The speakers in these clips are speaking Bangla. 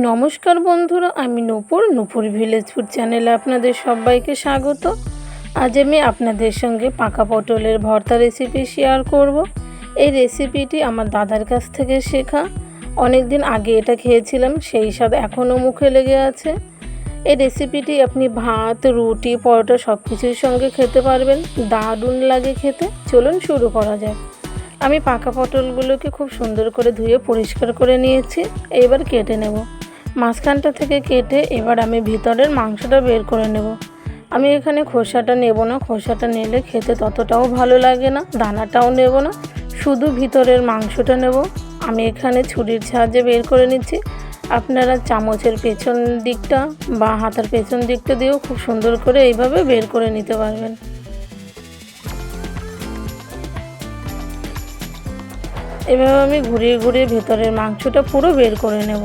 নমস্কার বন্ধুরা, আমি নূপুর ভিলেজ ফুড চ্যানেলে আপনাদের সবাইকে স্বাগত। আজ আমি আপনাদের সঙ্গে পাকা পটলের ভর্তা রেসিপি শেয়ার করব। এই রেসিপিটি আমার দাদার কাছ থেকে শেখা। অনেক দিন আগে এটা খেয়েছিলাম, সেই স্বাদ এখনও মুখে লেগে আছে। এই রেসিপিটি আপনি ভাত, রুটি, পরোটা সব কিছুর সঙ্গে খেতে পারবেন। দারুণ লাগে খেতে। চলুন শুরু করা যাক। আমি পাকা পটলগুলোকে খুব সুন্দর করে ধুয়ে পরিষ্কার করে নিয়েছি। এবার কেটে নেব। মাঝখানটা থেকে কেটে এবার আমি ভিতরের মাংসটা বের করে নেব। আমি এখানে খোসাটা নেব না, খোসাটা নিলে খেতে ততটাও ভালো লাগে না। দানাটাও নেব না, শুধু ভিতরের মাংসটা নেব। আমি এখানে ছুরির সাহায্যে বের করে নিচ্ছি। আপনারা চামচের পেছন দিকটা বা হাতার পেছন দিকটা দিয়েও খুব সুন্দর করে এইভাবে বের করে নিতে পারবেন। এভাবে আমি ঘুরিয়ে ঘুরিয়ে ভেতরের মাংসটা পুরো বের করে নেব।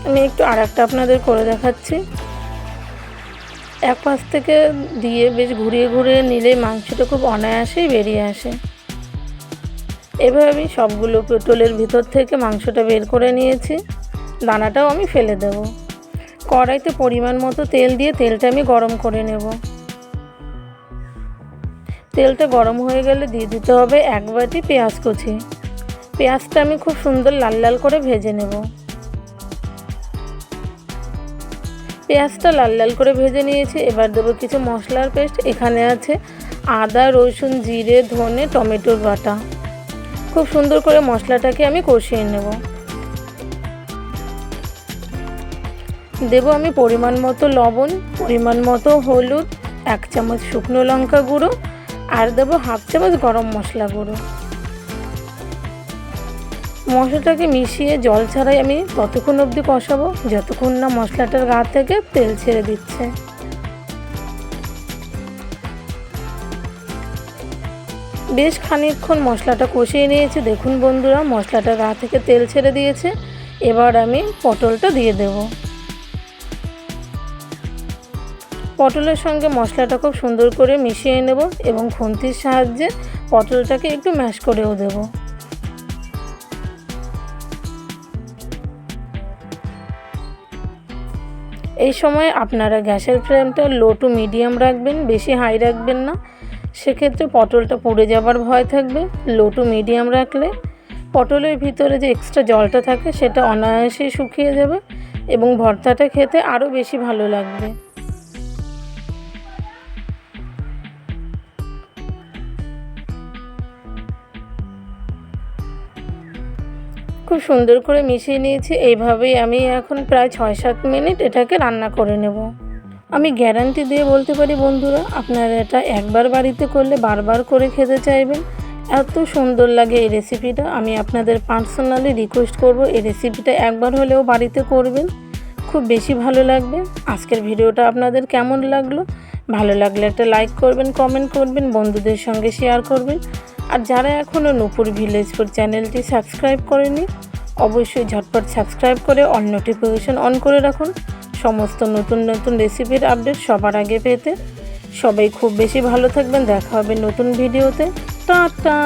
আমি একটু আরেকটা আপনাদের করে দেখাচ্ছি। এক পাশ থেকে দিয়ে বেশ ঘুরিয়ে ঘুরিয়ে নিলেই মাংসটা খুব অনায়াসেই বেরিয়ে আসে। এভাবে আমি সবগুলো পটলের ভিতর থেকে মাংসটা বের করে নিয়েছি। দানাটাও আমি ফেলে দেব। কড়াইতে পরিমাণ মতো তেল দিয়ে তেলটা আমি গরম করে নেব। তেলটা গরম হয়ে গেলে দিয়ে দিতে হবে 1 বাটি পেঁয়াজ কুচি। পেঁয়াজটা আমি খুব সুন্দর লাল লাল করে ভেজে নেব। পেঁয়াজটা লাল লাল করে ভেজে নিয়েছি। এবার দেবো কিছু মশলার পেস্ট। এখানে আছে আদা, রসুন, জিরে, ধনে, টমেটোর বাটা। খুব সুন্দর করে মশলাটাকে আমি কষিয়ে নেব। দেবো আমি পরিমাণ মতো লবণ, পরিমাণ মতো হলুদ, 1 চামচ শুকনো লঙ্কা গুঁড়ো আর দেবো 1/2 চামচ গরম মশলা গুঁড়ো। মশলাটাকে মিশিয়ে জল ছাড়াই আমি ততক্ষণ অবধি কষাবো যতক্ষণ না মশলাটার গা থেকে তেল ছেড়ে দিচ্ছে। বেশ খানিকক্ষণ মশলাটা কষিয়ে নিয়েছি। দেখুন বন্ধুরা, মশলাটা গা থেকে তেল ছেড়ে দিয়েছে। এবার আমি পটলটা দিয়ে দেব। পটলের সঙ্গে মশলাটা খুব সুন্দর করে মিশিয়ে নেব এবং খুন্তির সাহায্যে পটলটাকে একটু ম্যাশ করেও দেব। এই সময় আপনারা গ্যাসের ফ্লেমটা লো টু মিডিয়াম রাখবেন, বেশি হাই রাখবেন না। সেক্ষেত্রে পটলটা পুড়ে যাবার ভয় থাকবে। লো টু মিডিয়াম রাখলে পটলের ভিতরে যে এক্সট্রা জলটা থাকে সেটা অনায়াসেই শুকিয়ে যাবে এবং ভর্তাটা খেতে আরও বেশি ভালো লাগবে। খুব সুন্দর করে মিশিয়ে নিয়েছি। এইভাবেই আমি এখন প্রায় 6-7 মিনিট এটাকে রান্না করে নেব। আমি গ্যারান্টি দিয়ে বলতে পারি বন্ধুরা, আপনারা এটা একবার বাড়িতে করলে বারবার করে খেতে চাইবেন। এত সুন্দর লাগে এই রেসিপিটা। আমি আপনাদের পার্সোনালি রিকোয়েস্ট করব এই রেসিপিটা একবার হলেও বাড়িতে করবেন, খুব বেশি ভালো লাগবে। আজকের ভিডিওটা আপনাদের কেমন লাগলো? ভালো লাগলে একটা লাইক করবেন, কমেন্ট করবেন, বন্ধুদের সঙ্গে শেয়ার করবেন। আর যারা এখনও নূপুর ভিলেজ ফুড চ্যানেলটি সাবস্ক্রাইব করেনি, অবশ্যই ঝটপট সাবস্ক্রাইব করে অল নোটিফিকেশন অন করে রাখুন সমস্ত নতুন নতুন রেসিপির আপডেট সবার আগে পেতে। সবাই খুব বেশি ভালো থাকবেন। দেখা হবে নতুন ভিডিওতে। টাটা।